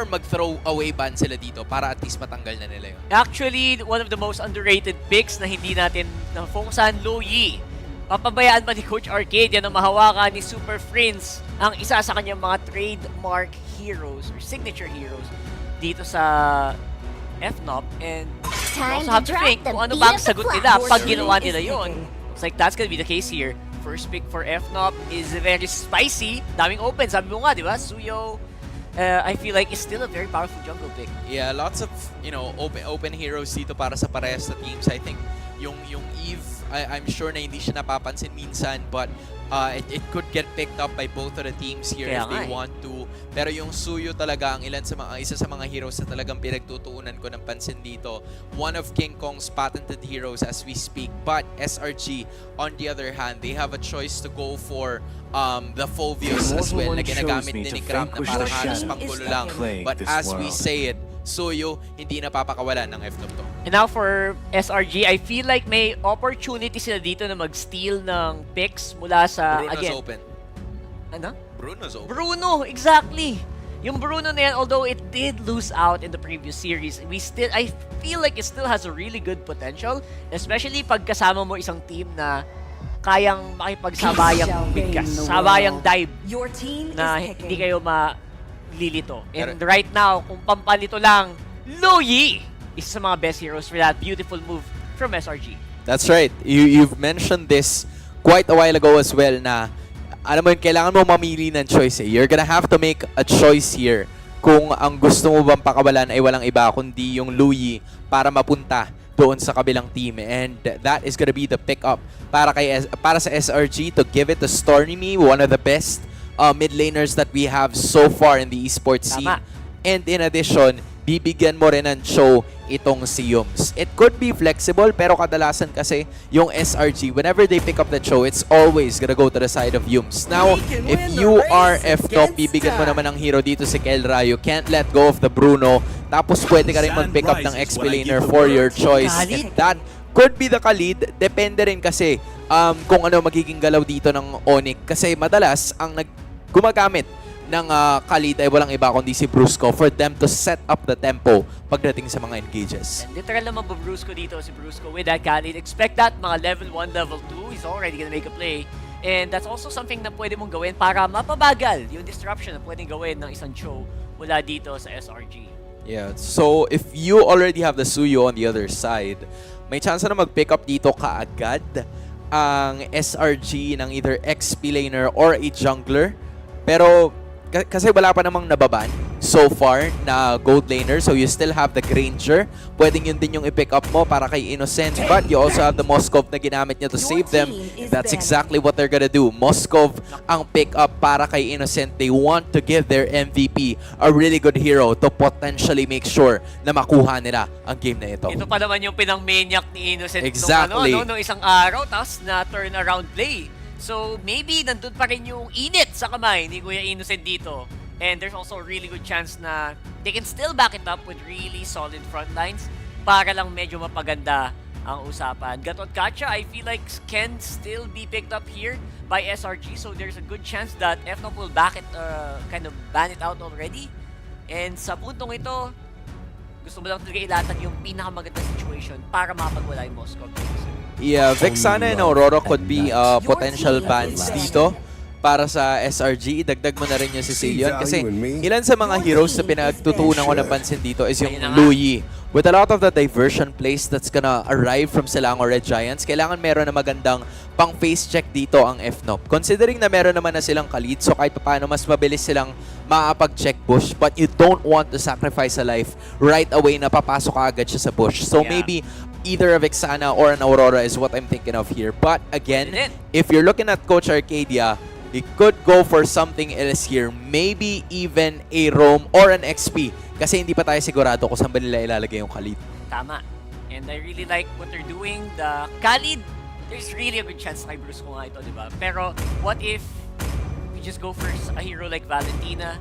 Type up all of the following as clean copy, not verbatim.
or mag-throw away ban sila dito para at least matanggal na nila yun. Actually, one of the most underrated picks na hindi natin na-focusan, Lo Yi. Papabayaan ba ni Coach Arcade yan ang mahawakan ni Super Friends ang isa sa kanyang mga trademark heroes or signature heroes dito sa FNOP, and Time also have to to drop think the kung ano beat ba ang of the sagot flag. nila Your pag team ginawa is nila yun. picking. Looks like that's gonna be the case here. First pick for FNOP is very spicy. Daming open. Sabi mo nga, di ba? Suyo, I feel like is still a very powerful jungle pick. Yeah, lots of, open heroes dito para sa parehas na teams. I think yung Eve, I'm sure na hindi siya napapansin minsan, but it could get picked up by both of the teams here Kaya if they nga eh. want to. Pero yung Suyo talaga ang isa sa mga heroes na talagang pinagtutuunan ko ng pansin dito. One of King Kong's patented heroes as we speak. But SRG, on the other hand, they have a choice to go for the Fulvius as well na ginagamit din ni Cram na parang halos panggulo lang. But as we say it, Suyo hindi napapakawalan ng FNOP to. And now for SRG, I feel like may opportunity sila dito na mag-steal ng picks mula sa, Bruno's again, open. ano? Bruno's open. Bruno, exactly. Yung Bruno na yan, although it did lose out in the previous series, I feel like it still has a really good potential, especially pag kasama mo isang team na kayang makipagsabayang bigkas, sabayang dive Your team na is hindi picking. kayo malilito. And right now, kung pampalito lang, Lo Yi is sa mga best heroes for that beautiful move from SRG. That's right. You've mentioned this quite a while ago as well na alam mo yun, kailangan mo mamili ng choice eh. You're gonna have to make a choice here kung ang gusto mo bang pakawalan ay walang iba kundi yung Lo Yi para mapunta doon sa kabilang team. And that is gonna be the pickup para sa SRG to give it to Stormy, one of the best mid laners that we have so far in the esports scene. Tama. And in addition, bibigyan mo rin ng show itong si Yums. It could be flexible, pero kadalasan kasi yung SRG, whenever they pick up the show, it's always gonna go to the side of Yums. Now, if you are FNOP, bibigyan mo naman ng hero dito si Kelra. You can't let go of the Bruno. Tapos pwede ka rin mag-pick up ng XP laner for your choice. Khalid. And that could be the Khalid. Depende rin kasi kung ano magiging galaw dito ng Onyx. Kasi madalas, ang gumagamit ng Khalid ay walang iba kundi si Brusco for them to set up the tempo pagdating sa mga engages. And literal naman ba Brusco dito, si Brusco with that Khalid. Expect that mga level 1, level 2, he's already gonna make a play. And that's also something na pwede mong gawin para mapabagal yung disruption na pwedeng gawin ng isang show mula dito sa SRG. Yeah, so if you already have the Suyo on the other side, may chance na mag-pick up dito kaagad ang SRG ng either XP laner or a jungler. Pero kasi wala pa namang nababan so far na gold laner, so you still have the Granger. Pwedeng yun din yung i-pick up mo para kay Innocent, but you also have the Moskov na ginamit niya to save them. That's exactly what they're gonna do. Moskov ang pick up para kay Innocent. They want to give their MVP a really good hero to potentially make sure na makuha nila ang game na ito. Ito pa naman yung pinang-maniac ni Innocent Exactly. nung isang araw, tapos na turn around play. So maybe nandun pa rin yung init sa kamay ni Kuya Innocent dito. And there's also a really good chance na they can still back it up with really solid front lines para lang medyo mapaganda ang usapan. Gatot Kacha, I feel like can still be picked up here by SRG. So there's a good chance that FNOP will back it, kind of ban it out already. And sa puntong ito, gusto mo lang talaga ilatag yung pinakamagandang situation para mapagwala yung Moscow. Yeah, Vexana and Aurora could be potential bans dito para sa SRG. Idagdag mo na rin yung Sicilian kasi ilan sa mga heroes na pinagtutuunan ko ng pansin dito is yung Lo Yi. With a lot of the diversion plays that's gonna arrive from Selangor Red Giants, kailangan meron na magandang pang face check dito ang FNOP. Considering na meron naman na silang Khalid, so kahit paano mas mabilis silang makapag-check bush, but you don't want to sacrifice a life right away na papasok ka agad siya sa bush. So maybe either a Vexana or an Aurora is what I'm thinking of here. But again, if you're looking at Coach Arcadia, he could go for something else here. Maybe even a Roam or an XP. Kasi hindi pa tayo sigurado kung saan ba nila ilalagay yung Khalid. Tama. And I really like what they're doing. The Khalid, there's really a good chance kay Bruce ko nga ito, di ba? Pero what if we just go for a hero like Valentina?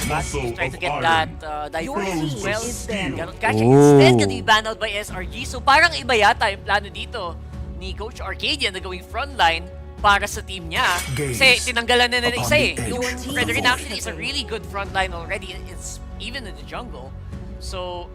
But he's trying to get that diverse as well. Ganon Kacha instead gonna be banned out by SRG. So parang iba yata yung plano dito ni Coach Arcadia na gawing frontline para sa team niya. Kasi tinanggalan na nila isa eh. Yung Frederick actually is a really good frontline already. It's even in the jungle. So,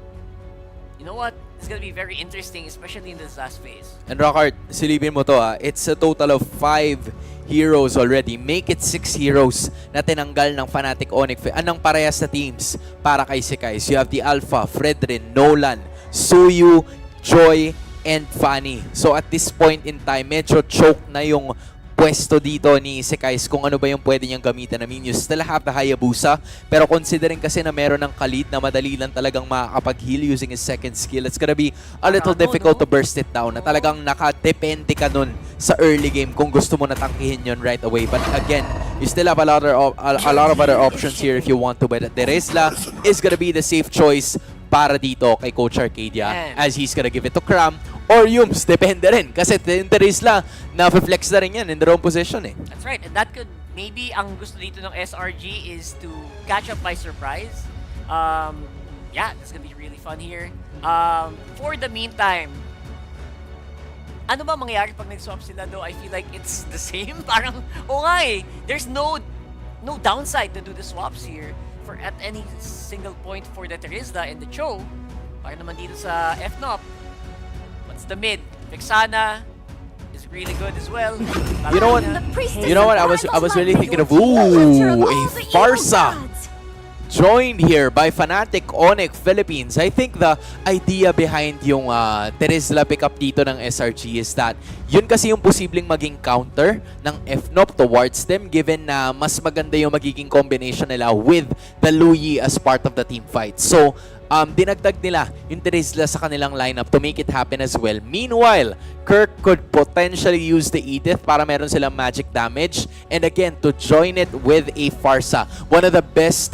you know what? It's gonna be very interesting, especially in this last phase. And Rockart, silipin mo to it's a total of 5 heroes already. Make it 6 heroes na tinanggal ng Fnatic Onyx. Anong parehas na teams para kay Sekais? You have the Alpha, Fredrin, Nolan, Suyu, Joy, and Fanny. So at this point in time, medyo choke na yung pwesto dito ni Sekais kung ano ba yung pwede niyang gamitan. I mean, you still have the Hayabusa, pero considering kasi na meron ng Khalid na madali lang talagang makakapag-heal using his second skill, it's gonna be a little difficult to burst it down, na talagang nakadepende ka nun sa early game kung gusto mo natangkihin yun right away. But again, you still have a lot of other options here if you want to, but Terizla is gonna be the safe choice para dito kay Coach Arcadia, as he's gonna give it to Cram or Yums, depende rin. Kasi Terizla, na-flex na rin yan in their own position That's right, and that could, maybe ang gusto dito ng SRG is to catch up by surprise. Yeah, that's gonna be really fun here. For the meantime, ano ba mangyayari pag nag-swap sila though? I feel like it's the same. Parang, there's no downside to do the swaps here for at any single point for the Terizla and the Cho. Para naman dito sa FNOP. What's the mid? Vexana is really good as well. You know what? You know what? I was really thinking of a Farsa joined here by Fnatic Onyx Philippines. I think the idea behind yung Terizla pickup dito ng SRG is that yun kasi yung posibleng maging counter ng FNOP towards them, given na mas maganda yung magiging combination nila with the Luyi as part of the team fight. So, dinagdag nila yung Terizla sa kanilang lineup to make it happen as well. Meanwhile, Kirk could potentially use the Edith para meron silang magic damage, and again, to join it with a Farsa. One of the best,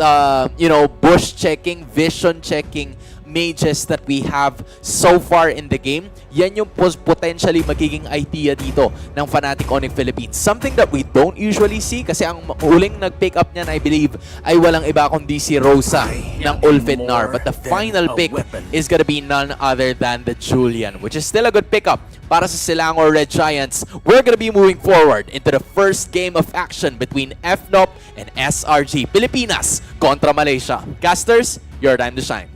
bush checking, vision checking mages that we have so far in the game. Yan yung potentially magiging idea dito ng Fnatic Onyx Philippines. Something that we don't usually see kasi ang huling nag-pick up niyan, I believe, ay walang iba kundi si Rosa ng Ulfidnar. But the final pick is gonna be none other than the Julian, which is still a good pickup para sa Selangor Red Giants. We're gonna be moving forward into the first game of action between FNOP and SRG. Pilipinas kontra Malaysia. Casters, your time to shine.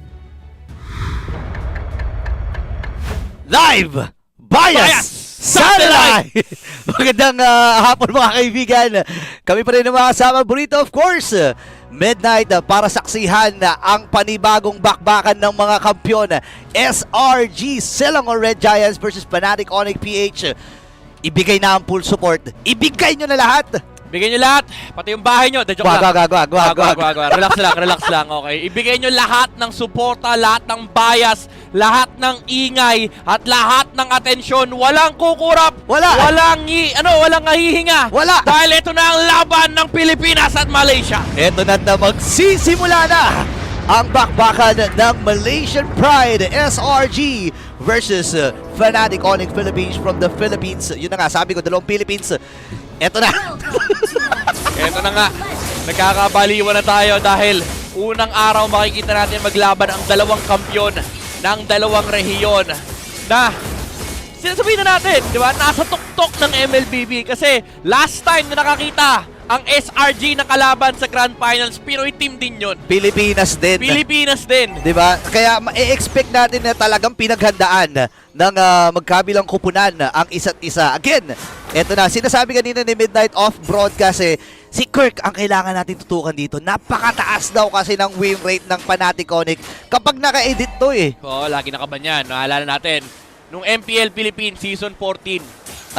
Live! Bias! Satellite! Magandang hapon mga kaibigan. Kami pa rin ang mga kasama Burrito, of course. Midnight para saksihan ang panibagong bakbakan ng mga kampyon. SRG, Selangor Red Giants versus Fnatic Onyx PH. Ibigay na ang full support. Ibigay nyo na lahat. Ibigay nyo lahat, pati yung bahay nyo. Joke lang. Relax lang, okay. Ibigay nyo lahat ng suporta, lahat ng bias, lahat ng ingay, at lahat ng atensyon. Walang kukurap, walang nahihinga. Wala. Dahil ito na ang laban ng Pilipinas at Malaysia. Ito na magsisimula na ang bakbakan ng Malaysian Pride SRG versus Fnatic Onyx Philippines from the Philippines. Yun na nga, sabi ko, dalawang Philippines. Ito na. Ito na nga, nagkakabaliwan na tayo dahil unang araw makikita natin maglaban ang dalawang kampyon ng dalawang rehiyon na sinasabihin na natin, di ba, nasa tuktok ng MLBB kasi last time na nakakita ang SRG na kalaban sa Grand Finals, Pinoy team din yun. Pilipinas din. Di ba? Kaya ma-expect natin na talagang pinaghandaan ng magkabilang kupunan ang isa't isa. Again, eto na, sinasabi kanina ni Midnight off broadcast si Kirk ang kailangan natin tutukan dito. Napakataas daw kasi ng win rate ng Fnatic Onyx kapag naka-edit to Oo, lagi nakaban yan. Naalala natin, nung MPL Philippines Season 14.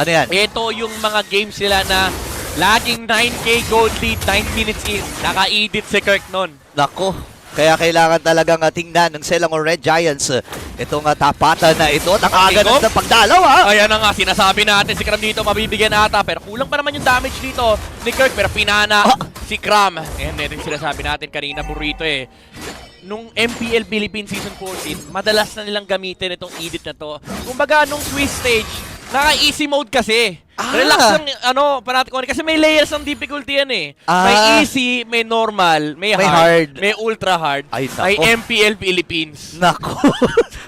Ano yan? Ito yung mga games nila na laging 9K gold lead, 9 minutes in. Naka-edit si Kirk nun. Nako, kaya kailangan talagang tingnan ng Selangor Red Giants itong tapatan na ito at ang agad ng pagdalaw Ayan na nga, sinasabi natin si Cram dito mabibigyan ata pero kulang pa naman yung damage dito ni Kirk pero pinana si Cram. Ayan ito yung sinasabi natin kanina Burrito nung MPL Philippines Season 14, madalas na nilang gamitin itong edit na to. Kumbaga nung Swiss stage, naka-easy mode kasi. Relax lang, Fnatic Onyx. Kasi may layers ng difficulty yan May easy, may normal, may hard, may ultra hard, may MPL Philippines. Nako,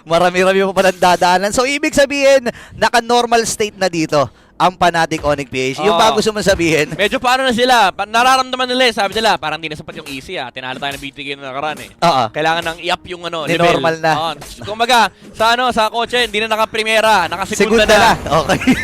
marami-rami pa palang dadaanan. So, ibig sabihin, naka-normal state na dito ang Fnatic Onyx PH. Yung Oo. bago gusto mong sabihin, Medyo paano na sila, nararamdaman nila sabi nila, parang hindi na sapat yung easy Tinalo tayo ng BTK na nakaraan Oo. Kailangan nang i-up yung level. Ni-normal na. Oo. Kumbaga, sa kotse, hindi na naka-primera, segunda naka-segunda na. na. Okay.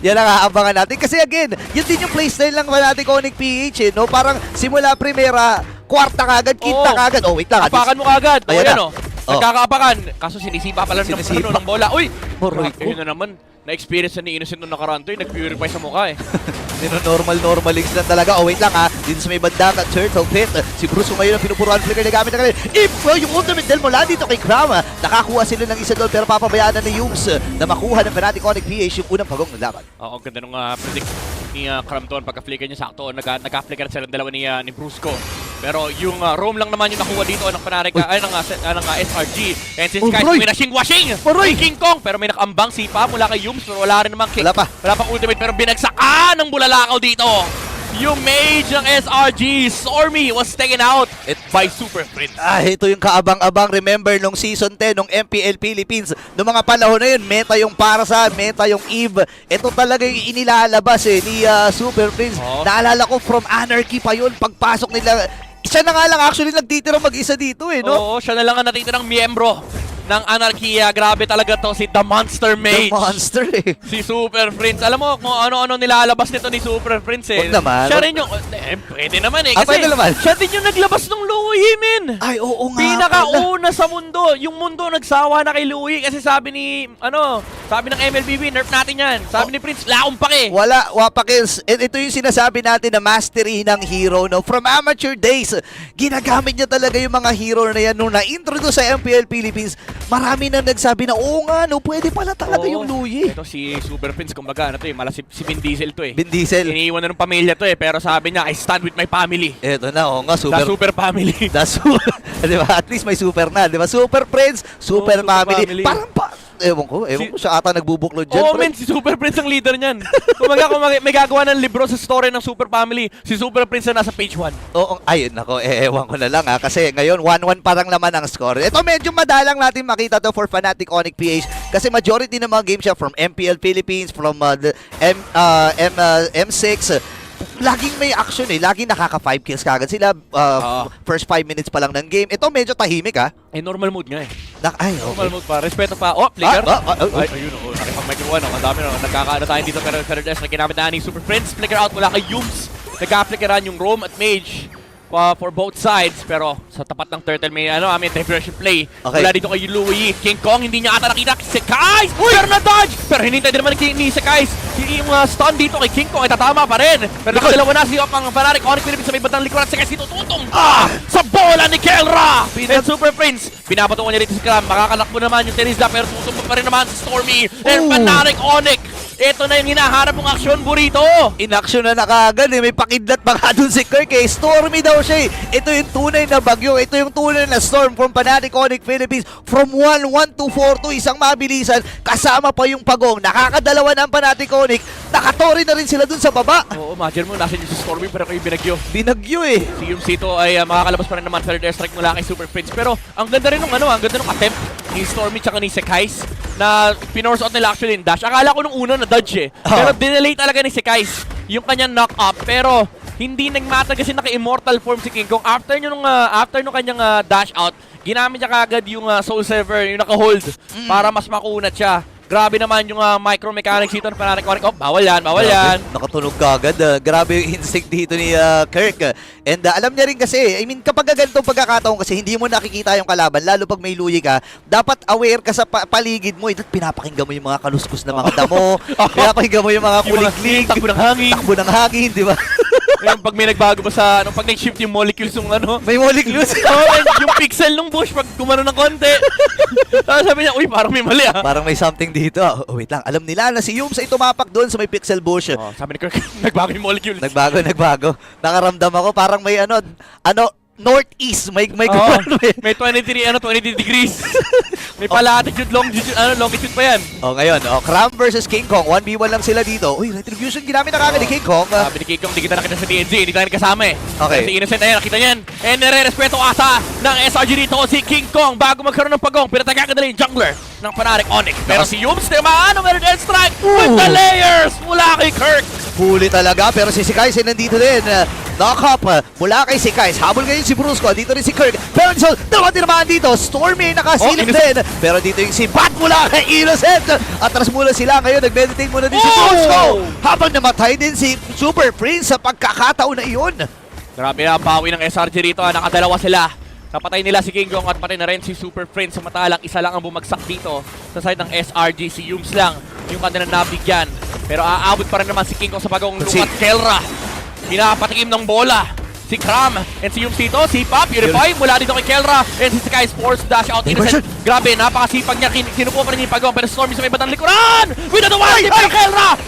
Yan ang aabangan natin. Kasi again, yun din yung playstyle ng Fnatic Onyx PH no? Parang simula primera, kwarta kagad, quinta Oo. kagad. Oh, wait lang. Apakan mo kagad. Ayan Ayan na. o. Nagkakaapakan. Kaso sinisipa pala Sinisipa. ng bola. Uy! Aray ko. Yun na naman. Na-experience na ni Innocent nung nakaraan to. Nag-purify sa mukha Normal-normalings lang talaga. Oh, wait lang dito sa may bandang Turtle Pit. Si Bruce ngayon ang pinupuruan flicker na gamit na kanila. Yung ultimate del mula dito kay Cram. Nakakuha sila ng isa doon pero papabayaan na ni Yumes na makuha ng Fnatic Onyx PH yung unang pagong na laban. Oo, ganda nung predict ni Cram doon. Pagka-flicker niya sakto. Nagka-flicker sila ng dalawa ni Brusco. Pero yung roam lang naman yung nakuha dito ng Fnatic, ng SRG. And since guys, may washing kay King Kong. Pero may nakambang sipa mula kay Yumes. Pero wala rin namang kick. Wala pang ultimate. Pero binagsakan ng bulalakaw dito. Yung mage ng SRG, Stormy, was taken out by Super Prince. Ito yung kaabang-abang. Remember, nung season 10, nung MPL Philippines, nung mga panahon na yun, meta yung Parsa, meta yung Eve. Ito talaga yung inilalabas ni Super Prince. Oh. Naalala ko from Anarchy pa yun, pagpasok nila. Siya na nga lang actually nagtitira mag-isa dito no? Oo, siya na lang ang natitirang miyembro ng Anarchy. Grabe talaga to, si The Monster Mage. The Monster Si Super Prince. Alam mo kung ano-ano nilalabas nito ni Super Prince Huwag naman. Siya rin yung... pwede naman Ah, Kasi pwede naman. siya din yung naglabas ng Louie, min. Ay, oo nga. Pinakauna sa mundo. Yung mundo nagsawa na kay Louie kasi sabi ni... sabi ng MLBB, nerf natin yan. Sabi ni Prince, laong pake. Wala, wapakils. Ito yung sinasabi natin na mastery ng hero, no? From amateur days, ginagamit niya talaga yung mga hero na yan. Nung na-introduce sa MPL Philippines, marami na nagsabi na, oo nga, no, pwede pala talaga yung Louie. Ito si Super Prince, kumbaga, mala si Vin Diesel to Vin Diesel. Iniiwan na ng pamilya to pero sabi niya, I stand with my family. Ito na, oo nga, The Super Family. Di ba? At least may super na, di ba? Super Prince, Super Super Family. Family. Parang ewan ko siya ata nagbubuklod dyan. Oo, pre. men, si Super Prince ang leader niyan. Kung may gagawa ng libro sa story ng Super Family, si Super Prince na nasa page 1. Oo, ayun nako, ewan ko na lang kasi ngayon 1-1 parang laman ang score. Ito medyo madalang natin makita to for Fnatic Onyx PH kasi majority ng mga games siya from MPL Philippines, from the M6. Laging may action laging nakaka 5 kills kagad sila first 5 minutes pa lang ng game. Ito medyo tahimik Normal mode nga okay. Normal mode pa. Respeto pa. Oh, flicker. Ay, Ayun, nakipag-micro ang dami ang nagkakaano tayo dito pero Ferdes na ginamit na ni Super Prince. Flicker out mula kay Yumes. Nagka-flickeran yung Roam at Mage for both sides pero sa tapat ng Turtle may diversion play. Okay. Mula dito kay Louie. King Kong hindi niya ata nakita si Kais. Pero na-dodge! Pero hinintay din naman ni Kais. Yung stun dito kay King Kong ay tatama pa rin. Pero nakadalawa na si ang Fnatic Onyx Philippines sa may bandang likuran. Si Kais dito tutong sa bola ni Kelra! And Super Prince. Pinapatungan niya dito si Cram. Makakalakbo naman yung Tenisda pero tutumbo pa rin naman si Stormy. And Fnatic Onyx. Ito na yung hinaharap mong aksyon, Burrito. In-action na nakagad may pakidlat pa nga dun si Kirk Stormy daw siya Ito yung tunay na bagyo. Ito yung tunay na storm from Fnatic Onyx Philippines. From 1-1 to 4-2, isang mabilisan. Kasama pa yung pagong. Nakakadalawa na ang Fnatic Onyx. Nakatori na rin sila dun sa baba. Oo, imagine mo, nasa si Stormy pero kayo binagyo. Binagyo Si Yumsito ay makakalabas pa rin naman third airstrike mula kay Super Prince. Pero ang ganda rin ang ganda nung attempt ni Stormy tsaka ni Sekais na pinorse out nila actually in dash. Akala ko nung una na dodge Pero dinelay talaga ni Sekais yung kanyang knock up. Pero hindi nagmatter kasi naka-immortal form si King Kong. After nung kanyang dash out, ginamit niya kagad yung Soul Server, yung naka-hold para mas makunat siya. Grabe naman yung micro mechanics dito ng Fnatic Onyx. Oh, bawal yan. Nakatunog ka agad. Grabe yung instinct dito ni Kirk. And alam niya rin kasi, kapag ganitong pagkakataon kasi hindi mo nakikita yung kalaban, lalo pag may Louie ka, dapat aware ka sa paligid mo. Pinapakinggan mo yung mga kaluskus na mga damo, pinapakinggan mo yung mga kuliglig, takbo ng hangin, di ba? Pag may nagbago ba sa, pag nag-shift yung molecules ng May molecules. yung pixel ng bush, pag gumano ng konti. Sabi niya, uy, parang may mali Parang may something dito. Wait lang, alam nila na si Yumes ay tumapak doon sa may pixel bush. Sabi ni Kirk, nagbago yung molecules. Nagbago. Nakaramdam ako parang may northeast, may may 23 degrees. May pala-attitude, longitude pa yan. Ngayon, Cram versus King Kong. 1v1 lang sila dito. Uy, Retribution ginamit na kagad ni King Kong. Sabi ni King Kong, di kita nakita sa DNG, hindi tayo kasama eh. Okay. Pero si Innocent, ayan, nakita niyan. And nare-respeto ata ng SRG dito si King Kong bago magkaroon ng pagong. Pinatagyan ka nila yung jungler ng Fnatic Onyx. Pero si Yums, naman, meron air strike with the layers mula kay Kirk. Huli talaga, pero si Sikais ay nandito din. Knock up mula kay Sikais. Habol ngayon si Brusco. Dito rin si Kirk. Pero so, dalawa tinamaan dito. Stormy ay nakasilip din. Pero dito yung si Bat mula kay Innocent. Atras muna sila ngayon. Nag-meditate muna din si Brusco. Habang namatay din si Super Prince sa pagkakataon na iyon. Grabe na ang bawi ng SRG rito. Nakadalawa sila. Napatay nila si King Kong at patay na rin si Super Prince. Samantalang isa lang ang bumagsak dito sa side ng SRG. Si Yums lang yung kanilang nabigyan. Pero aabot pa rin naman si King Kong sa bagong lumat. Kelra, pinapatikim ng bola. Si Cram and si Yums dito. Si Pop, Purify mula dito kay Kelra. And si Sky Sports dash out. Innocent. Grabe, napakasipag niya. Sinupo pa rin yung pagong. Pero Stormy sa may batang likuran. With the one, pero Kelra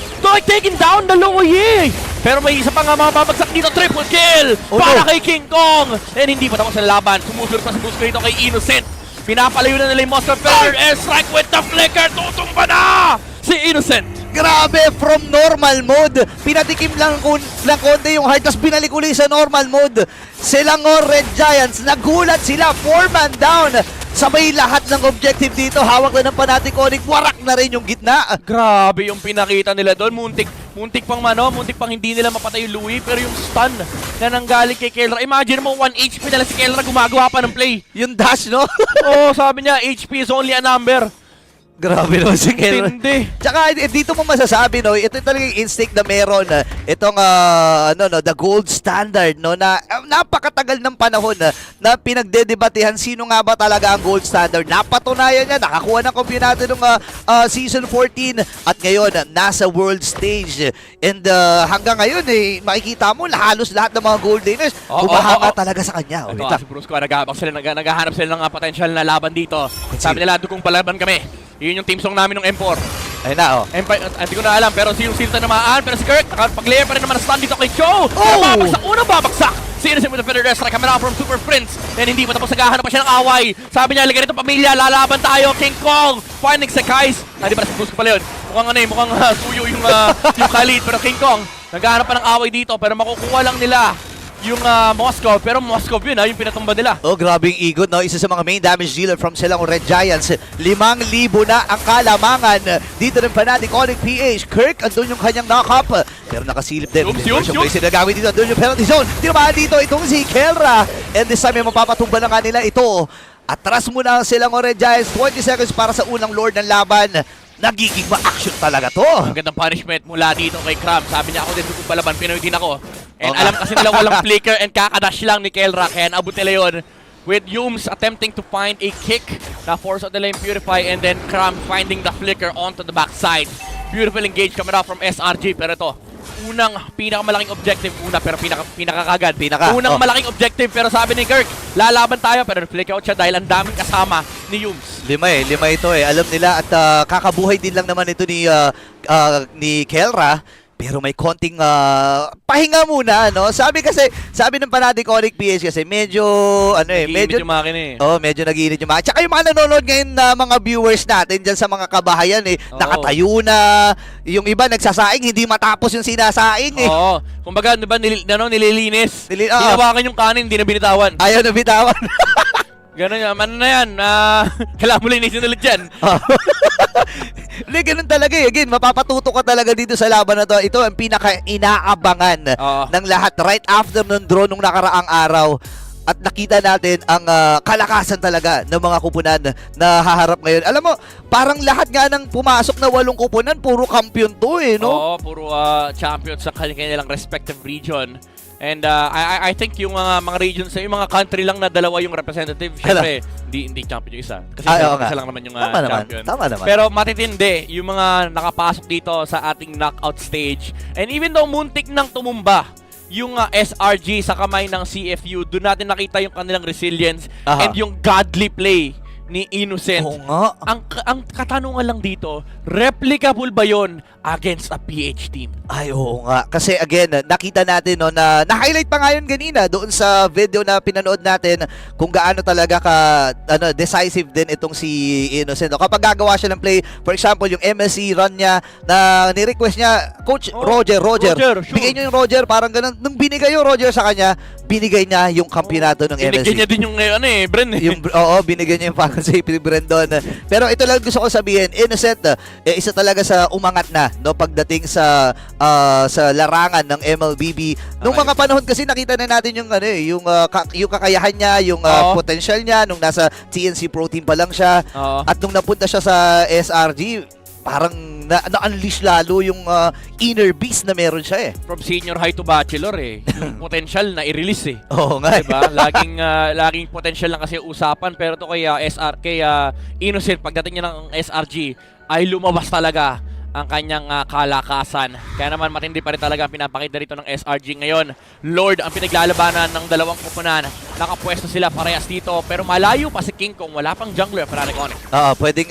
taking down the Loye. Pero may isa pa nga mababagsak dito. Triple kill para kay King Kong. And hindi pa tapos ang laban. Sumusunod pa si Boost dito kay Innocent. Pinapalayo na nila yung Moscow Feather. Airstrike with the flicker. Tutumba na si Innocent. Grabe, from normal mode, pinatikim lang konti yung heart, tapos binalik uli sa normal mode. Selangor Red Giants, nagulat sila, 4-man down. Sabay lahat ng objective dito, hawak na ng Fnatic Onyx, warak na rin yung gitna. Grabe yung pinakita nila doon. Muntik pang hindi nila mapatay yung Louie, pero yung stun na nanggaling kay Kelra. Imagine mo, 1 HP na lang si Kelra, gumagawa pa ng play. Yung dash, no? Oo, sabi niya, HP is only a number. Grabe naman si Kelra. Tindi. Tsaka dito mo masasabi, no, ito talaga yung instinct na meron, itong the gold standard, no, na napakatagal ng panahon na pinagdedebatehan sino nga ba talaga ang gold standard. Napatunayan niya, nakakuha ng kampiyonato ng season 14 at ngayon nasa world stage. And hanggang ngayon makikita mo halos lahat ng mga gold laners humahanga talaga sa kanya. Ito, si Brusco, naghahanap sila ng potential na laban dito. Sabi nila, dukong palaban kami. Yun yung team song namin ng M4. Ayun na, Hindi ko na alam, pero si Silta namaan. Pero si Kirk, nakapag-layer pa rin naman na stun dito kay Joe. Unang babagsak! Si Innocent with the Feather Strike coming out from Super Prince. And hindi pa tapos, naghahanap pa siya ng away. Sabi niya, liga nito pamilya, lalaban tayo. King Kong, finding sa Kais. Hindi pa na si Brusco pala yun. Mukhang suyo yung Khalid. Pero King Kong, naghahanap pa ng away dito. Pero makukuha lang nila yung Moscow, pero Moscow yun yung pinatumba nila. Grabe yung igot, no? Isa sa mga main damage dealer from Selangor Red Giants. 5,000 na ang kalamangan dito ng Fnatic Onyx PH. Kirk, andun yung kanyang knock-up. Pero nakasilip din. Yung sinagawin dito, andun yung penalty zone. Tinamaan dito itong si Kelra. And this time, mapapatumba na nga nila ito. Atras muna ang Selangor Red Giants. 20 seconds para sa unang lord ng laban. Nagiging ma-action talaga to. Ang gandang punishment mula dito kay Cram. Sabi niya, ako din kung palaban, Pinoy din ako. And alam kasi nila walang flicker and kakadash lang ni Kelra. Kaya naabot nila yun. With Yums attempting to find a kick na force out nila yung Purify, and then Cram finding the flicker onto the backside. Beautiful engage coming out from SRG. Pero ito, unang pinakamalaking objective. Pero pinakakagad. Unang malaking objective, pero sabi ni Kirk, lalaban tayo, pero flick out siya dahil ang daming kasama ni Yums. Lima ito Alam nila at kakabuhay din lang naman ito ni Kelra. Pero may konting pahinga muna, no? Sabi ng Fnatic Onyx PH kasi medyo Medyo makin medyo nag-iinit yung mga. Tsaka yung mga nanonood ngayon na mga viewers natin dyan sa mga kabahayan nakatayo na. Yung iba nagsasaing, hindi matapos yung sinasaing Oo. Kumbaga, diba, nililinis. Hinawakan yung kanin, hindi na binitawan. Ayaw na bitawan. Gano'n yan. Ano na yan? Kailangan mo linisin ulit dyan. Hindi, ganun talaga Again, mapapatuto ka talaga dito sa laban na to. Ito ang pinaka-inaabangan ng lahat right after ng draw nung nakaraang araw. At nakita natin ang kalakasan talaga ng mga kupunan na haharap ngayon. Alam mo, parang lahat nga ng pumasok na 8 kupunan, puro kampiyon to no? Oo, puro champion sa kanilang respective region. And I think yung mga regions, yung mga country lang na dalawa yung representative, syempre, hindi champion yung isa. Kasi isa lang naman yung champion. Tama naman. Pero matitindi yung mga nakapasok dito sa ating knockout stage. And even though muntik nang tumumba yung SRG sa kamay ng CFU, doon natin nakita yung kanilang resilience and yung godly play ni Innocent. Oo nga. Ang katanungan lang dito, replicable ba yon against a PH team? Ay, oo nga. Kasi again, nakita natin no, na na-highlight pa nga yun kanina doon sa video na pinanood natin kung gaano talaga decisive din itong si Innocent. No? Kapag gagawa siya ng play, for example, yung MSC run niya na ni-request niya, Coach Roger, Roger, sure. bigay niyo yung Roger, parang ganun. Nung binigay yung Roger sa kanya, binigay niya yung kampyonato ng MSC. Binigyan niya din yung Bren. Oo, binigay niya yung Falcon Safety Brandon. Pero ito lang gusto ko sabihin, Innocent, isa talaga sa umangat na no pagdating sa larangan ng MLBB. Nung mga panahon kasi nakita na natin yung yung kakayahan niya, yung potential niya nung nasa TNC Pro Team pa lang siya. At nung napunta siya sa SRG, parang na-unleash lalo yung inner beast na meron siya eh. From senior high to bachelor yung potential na i-release Oo nga. Diba? Laging potential lang kasi usapan, pero to kay Innocent, pagdating niya ng SRG ay lumabas talaga ang kanyang kalakasan. Kaya naman matindi pa rin talaga ang pinapakita dito ng SRG ngayon. Lord ang pinaglalabanan ng dalawang kupunan. Nakapwesto sila parehas dito, pero malayo pa si King Kong. Wala pang jungler Fnatic Onyx. Pwedeng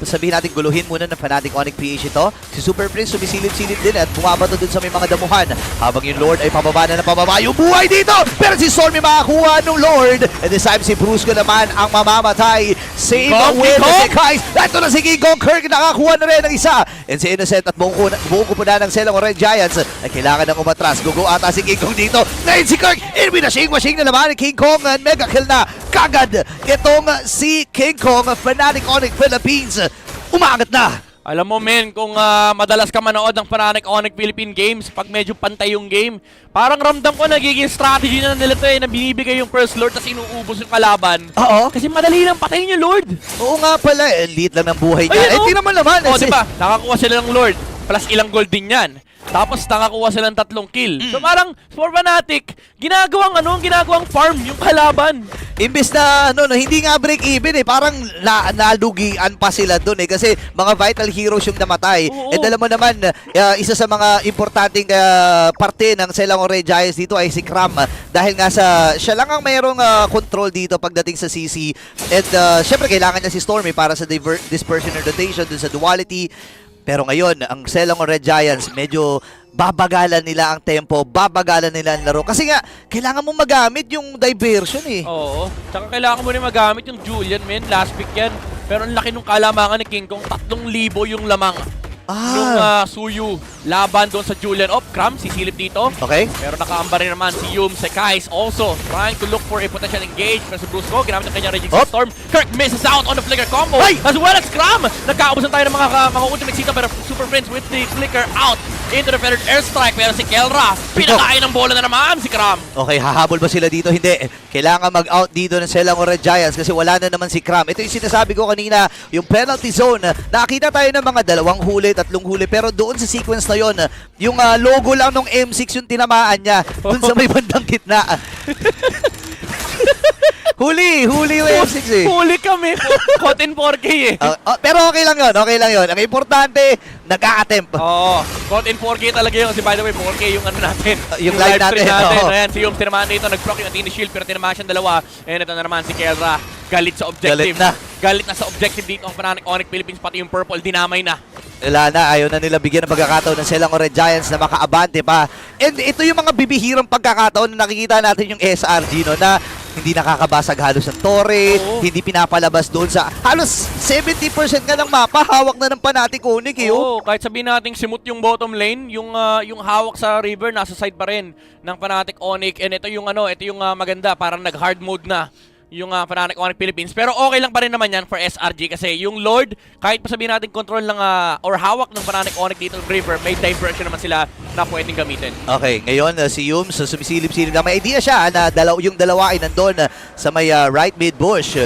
sabihin natin guluhin muna ng Fnatic Onyx PH ito. Si Super Prince sumisilip-silip din at bumabato dun sa may mga damuhan. Habang yung Lord ay pababa na pababa yung buhay dito. Pero si Stormy makakuha ng Lord. And this time si Brusco naman ang mamamatay. Save King win Kong! si Kais. Ito na si King Kong. Kirk nakakuha na rin ng isa. And si Innocent at buong kupunan ng Selong Red Giants ay kailangan ng umatras. Gugo ata si King Kong dito. Ngayon si Kirk. Machine na naman ni King Kong and mega kill na kagad itong si King Kong. Fnatic Onyx Philippines umangat na. Alam mo men, kung madalas ka manood ng Fnatic Onyx Philippine Games, pag medyo pantay yung game, parang ramdam ko nagiging strategy na nila to na binibigay yung first Lord tapos inuubos yung kalaban. Oo. Kasi madali lang patayin yung Lord. Oo nga pala, elite lang ng buhay niya. Ayun, Tingnan mo naman. Diba? Nakakuha sila ng Lord, plus ilang gold din yan. Tapos nakakuha sila ng 3 kill. So parang for Fnatic, ginagawang farm yung kalaban. Imbes na hindi nga break even parang nalugian pa sila doon kasi mga vital heroes yung namatay. Oo. And alam mo naman, isa sa mga importanteng parte ng Selong Red Giants dito ay si Cram dahil nga siya lang ang mayroong control dito pagdating sa CC. And syempre kailangan niya si Stormy para sa dispersion and rotation dun sa duality. Pero ngayon, ang Selong Red Giants, medyo babagalan nila ang tempo, babagalan nila ang laro. Kasi nga, kailangan mo magamit yung diversion eh. Oo. Tsaka kailangan mo rin magamit yung Julian, men. Last pick yan. Pero ang laki nung kalamangan ni King Kong, 3,000 yung lamang. Nung Suyu, laban doon sa Julian. Cram, sisilip dito. Okay. Pero nakaamba rin naman si Yum Sekais also trying to look for a potential engage. Pero si Brusco, ginamit ang kanyang Raging Storm. Kirk misses out on the flicker combo. As well as Cram. Nagkaubusan tayo ng mga ultimate sita pero Super Prince with the flicker out into the feathered airstrike. Pero si Kelra, pinakain ng bola na naman si Cram. Okay, hahabol ba sila dito? Hindi. Kailangan mag-out dito ng Selong Red Giants kasi wala na naman si Cram. Ito yung sinasabi ko kanina, yung penalty zone. Nakita tayo ng mga 2 huli, 3 huli. Pero doon sa sequence na yon, yung logo lang ng M6 yung tinamaan niya. Doon sa may bandang gitna. Huli yung M6 eh. Huli kami. Caught in 4K eh. Pero okay lang yun. Ang importante, nag-a-attempt. Caught in 4K talaga yun. Kasi by the way, 4K yung natin. Yung live stream natin. Ayan, si Yum tinamaan dito. Nag-proc yung Athena Shield pero tinamaan siyang 2. And ito na naman si Kelra. Galit sa objective. Galit na sa objective dito ang Fnatic Onyx Philippines. Pati yung purple, dinamay na. Wala na, ayaw na nila bigyan ng pagkakataon ng Selong Red Giants na makaabante pa. And ito yung mga bibihirang pagkakataon na nakikita natin yung SRG na hindi nakakabasag halos ng torre, hindi pinapalabas doon sa halos 70% ka ng mapa, hawak na ng Fnatic Onyx eh. Kahit sabihin natin simut yung bottom lane, yung hawak sa river nasa side pa rin ng Fnatic Onyx. And ito yung maganda, parang nag-hard mode na yung Fnatic Onyx Philippines. Pero okay lang pa rin naman yan for SRG kasi yung Lord, kahit pa sabihin natin control ng or hawak ng Fnatic Onyx dito ng river, may diversion naman sila na pwedeng gamitin. Okay, ngayon si Yum, sumisilip-silip na may idea siya na yung dalawa ay nandun sa may right mid bush.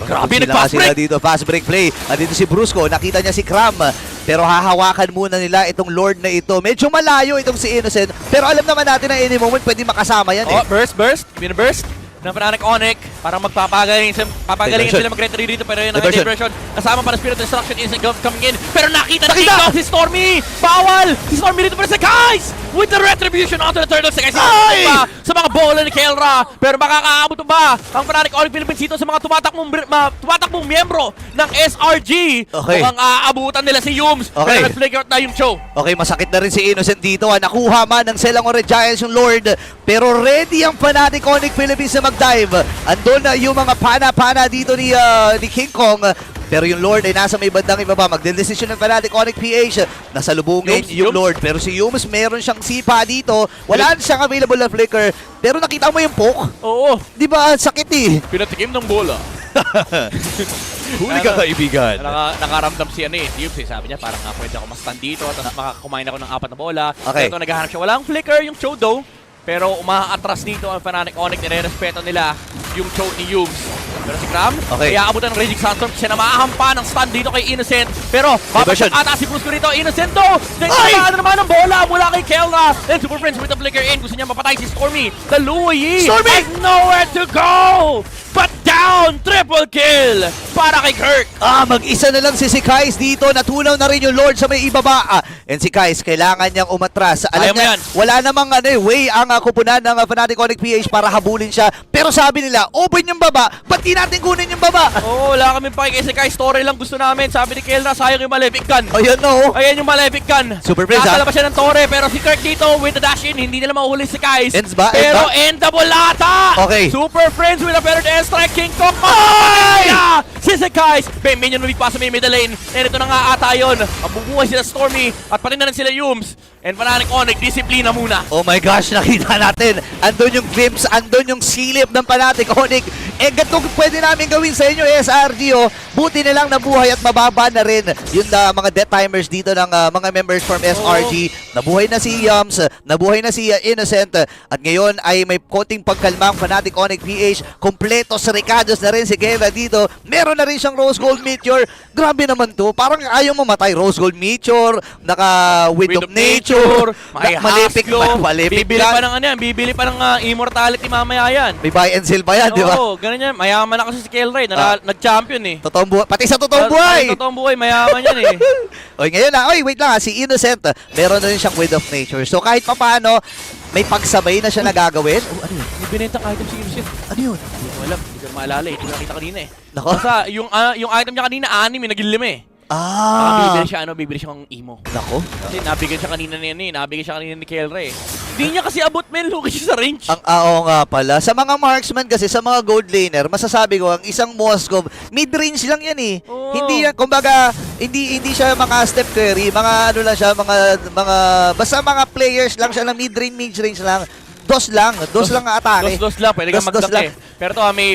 Grabe, nag-fast break! Dito, fast break play. Dito si Brusco, nakita niya si Cram. Pero hahawakan muna nila itong Lord na ito. Medyo malayo itong si Innocent. Pero alam naman natin na any moment pwede makasama yan eh. Burst. Bina-burst. ng Fnatic Onyx. Parang papagaling Diversion. sila mag-retry dito, pero yun ang Diversion. diversion. Kasama pa ng Spirit of Destruction, Instant Ghost coming in. Pero nakita na King si Stormy! Bawal! Si Stormy dito para sa guys! With the retribution onto the turtle. Sa guys, pa sa mga bola ni Kelra. Pero makakaabot ba ang Fnatic Onyx Philippines dito sa mga tumatakbong miyembro ng SRG? Okay. Mukhang aabutan nila si Yums. Okay. Pero nag-flicker out na yung show. Okay, masakit na rin si Innocent dito. Nakuha man ng Selangor Red Giants yung Lord. Pero ready ang Fnatic Onyx Philippines na mag-dive. Andun na yung mga pana-pana dito ni King Kong. Pero yung Lord ay nasa may bandang ibaba. Magdedesisyon ng Fnatic Onyx PH. Nasalubungin yung Yums. Lord. Pero si Yums meron siyang sipa dito. Wala siyang available na flicker. Pero nakita mo yung poke? Oo, Di ba? Sakit eh. pinatikim ng bola. Huli ka kaibigan. Nakaramdam si Yums eh. Sabi niya parang pwede ako ma-stand dito tapos makakumain ako ng 4 na bola. Okay. Pero ito naghahanap siya. Walang flicker yung Cho though. Pero umaatras dito ang Fnatic Onyx. Nire-respeto nila yung Cho ni Yums. Pero si Cram, Okay. kaya abutan ng Raging Sandstorm. Siya na maahampa ng stand dito kay Innocent. Pero Diversion. babagsak ata si Brusco rito. Innocent though! Nagsamaan naman ng bola mula kay Kelra. And Super Friends with the flicker in. Gusto niya mapatay si Stormy. The Louie Stormy! has nowhere to go! But down! Triple kill para kay Kirk. Mag-isa na lang si Kais dito. Natunaw na rin yung Lord sa may ibaba. And si Kais, kailangan niyang umatras. Kaya Alam mo niya, yan. wala namang way ang kupunan ng Fnatic Onyx PH para habulin siya. Pero sabi nila, open yung baba. Ba't di natin kunin yung baba? Oo, wala kami pakikay si Kai. Story lang gusto namin. Sabi ni Kelra, sayang yung Malefic Gun. Ayun no. Ayan yung Malefic Gun. Super Prince, Nakalabas siya ng Torre, pero si Kirk dito with the dash in, hindi nila mahuhuli si Kais. Ends ba? Pero endable ata! Okay. Super Friends with a better airstrike. King Kong. Ay! Si Kais. May minion lumigpas sa may middle lane. And ito na nga ata yun. Mabubuhay sila Stormy at pati na rin sila Yums. And Fnatic Onyx, disiplina muna. Oh my gosh, nakita natin. Andun yung glimpse, andun yung silip ng Fnatic Onyx. Ganito pwede namin gawin sa inyo, SRG. Buti na lang nabuhay at mababa na rin yung mga death timers dito ng mga members from SRG. Nabuhay na si Yums, nabuhay na si Innocent. At ngayon ay may konting pagkalma ang Fnatic Onyx PH. Kompletos recados na rin si Kela dito. Meron na rin siyang Rose Gold Meteor. Grabe naman to. Parang ayaw mamatay. Rose Gold Meteor, Wind of Nature, may Malipik bibili yan. pa ng bibili pa ng immortality mamaya yan. May buy and sell pa yan, di ba? Oo, ganun yan. Mayaman na kasi si Kelray, nag-champion eh. Totoong buhay. Pati sa totoong buhay. Totoong buhay, mayaman yan eh. Oy, ngayon na. Oy, wait lang. Si Innocent, meron na rin siyang Wind of Nature. So kahit pa paano, may pagsabay na siya nagagawin. Oh, ano yun? May binentang item si Innocent. Ano yun? Hindi ko alam, hindi ko maalala eh. Hindi ko nakita kanina eh. Nako. Basta yung item niya kanina, 6 eh, naging 5 eh. Bibili siya ng emo. Nako. Kasi nabigyan siya kanina ni Kelray. Hindi niya kasi abot men, lugi siya sa range. Oo nga pala. Sa mga marksman kasi, sa mga gold laner, masasabi ko, ang isang Moskov, mid-range lang yan eh. Oo. Hindi yan, kumbaga, hindi siya mga step carry, mga ano lang siya, basta mga players lang siya na mid-range, mid-range lang. Dos lang ang atake. Dos lang, pwede kang Dos mag lang. Pero to, may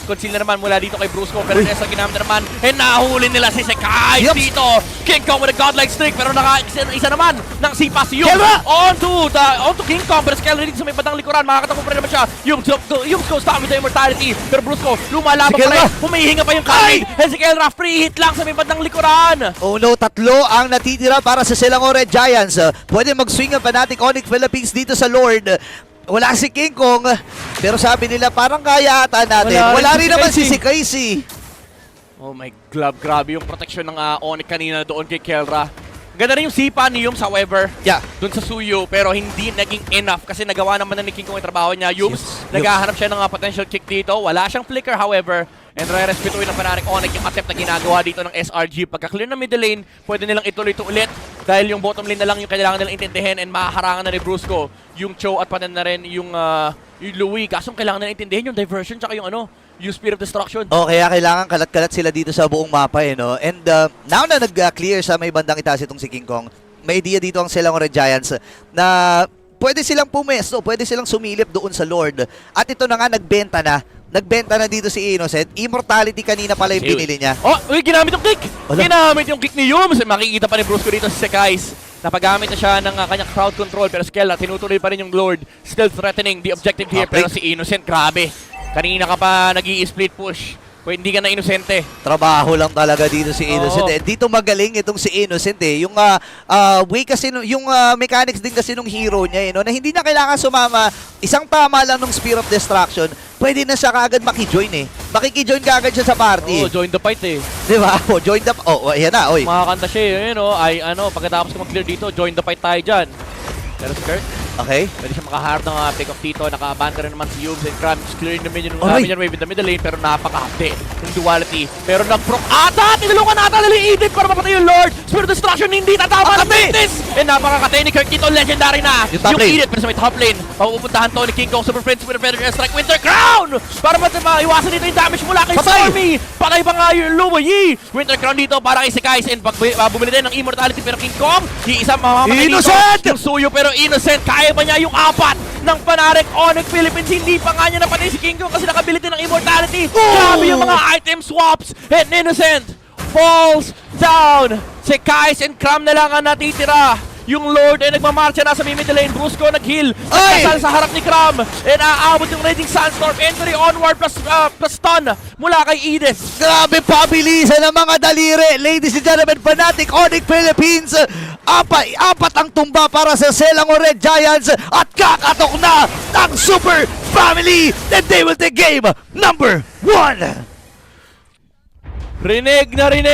conceal na naman mula dito kay Brusco. Pero nasa ginamit na naman, nahuli nila si Sekai Yup. dito. King Kong with a godlike streak, pero isa naman ng sipa si Yung. Kelra! Onto King Kong, pero si Kelra dito sa may bandang likuran. Makakatakbo pa rin naman siya. Yung goes down with the immortality. Pero Brusco, lumalaban Si pa Kelra! rin. Humihinga pa yung Kami. And si Kelra, free hit lang sa may bandang likuran. Oh no, 3 ang natitira para sa Selangor Red Giants. Pwede mag-swing ang Fnatic Onyx Philippines dito sa Lord. Wala si King Kong, pero sabi nila parang kaya ata natin. Wala rin naman si Casey. Oh my glove, grabe yung protection ng Onyx kanina doon kay Kelra. Ganda rin yung sipa ni Yums, however, Yeah. doon sa Suyo, pero hindi naging enough kasi nagawa naman na ni King Kong yung trabaho niya. Yums, naghahanap siya ng potential kick dito. Wala siyang flicker, however, and re-respetuin ng Fnatic Onyx yung attempt na ginagawa dito ng SRG. Pagka-clear ng middle lane, pwede nilang ituloy ito ulit dahil yung bottom lane na lang yung kailangan nilang intindihin and mahaharangan na ni Brusco yung Cho at panan na rin yung Louie. Kasong kailangan nilang intindihin yung diversion tsaka yung yung Spirit of Destruction. Oh, kaya kailangan kalat-kalat sila dito sa buong mapa no. And now na nag-clear sa may bandang itaas itong si King Kong, may idea dito ang Selangor Red Giants na pwede silang pumesto, pwede silang sumilip doon sa Lord. At ito na nga, nagbenta na dito si Innocent. Immortality kanina pala yung binili niya. Oh, uy, ginamit yung kick! Wala. Ginamit yung kick ni Yums! Makikita pa ni Brusco dito si Sekais. Napagamit na siya ng kanyang crowd control, pero Skella, tinutuloy pa rin yung Lord. Still threatening the objective here, Okay. pero si Innocent, grabe. Kanina ka pa nag-i-split push. Pwede hindi ka na inosente. Trabaho lang talaga dito si Innocent. Oo. Eh, dito magaling itong si Innocent eh. Yung way kasi, yung mechanics din kasi nung hero niya eh, no? Na hindi na kailangan sumama. Isang tama lang nung Spear of Destruction, pwede na siya kaagad makijoin eh. Makikijoin kaagad siya sa party. Oo, join the fight eh. Di ba? O, join the... Oh, ayan na, oy. Makakanta siya eh, ay pagkatapos ko mag-clear dito, join the fight tayo dyan. Pero si Kirk, Okay. pwede siya makaharap ng pick-off dito. Naka-ban ka rin naman si Yubes and Cram. Clearing the minion Aray! minion wave in the middle lane, pero napakahapte ng duality. Pero nag-proc ata! Tinulungan ata nila yung Edith para mapatay yung Lord! Spirit Destruction hindi tatama ng Makati! Ventus! And napakakatay ni Kirk dito, legendary na! Yung top Yung lane. Edith, pero sa may top lane, mapupuntahan to ni King Kong, Super Friends, Super Feather, Strike, Winter Crown! Para maiwasan dito yung damage mula kay Patay! Stormy! Patay pa nga yung Lumayi! Winter Crown dito para kay Sekais, and bumili din ng Immortality, pero King Kong, iisa mamamatay dito. Innocent! Yung Suyo, pero Innocent, kaya ba niya yung apat ng Fnatic Onyx Philippines? Hindi pa nga niya napatay si King Kong kasi nakabili din ng Immortality. Grabe yung mga item swaps, and Innocent falls down. Si Kais and Cram na lang ang natitira. Yung Lord ay nagmamarcha na sa middle lane. Brusco nag-heal. Ay! Nagkasal sa harap ni Cram. And aabot yung Raging Sandstorm. Entry onward plus stun mula kay Edith. Grabe pabilisan ng mga daliri. Ladies and gentlemen, Fnatic Onyx Philippines. Apat ang tumba para sa Selangor Red Giants. At kakatok na ang Super Family. And they will take game number 1. Rinig na rinig.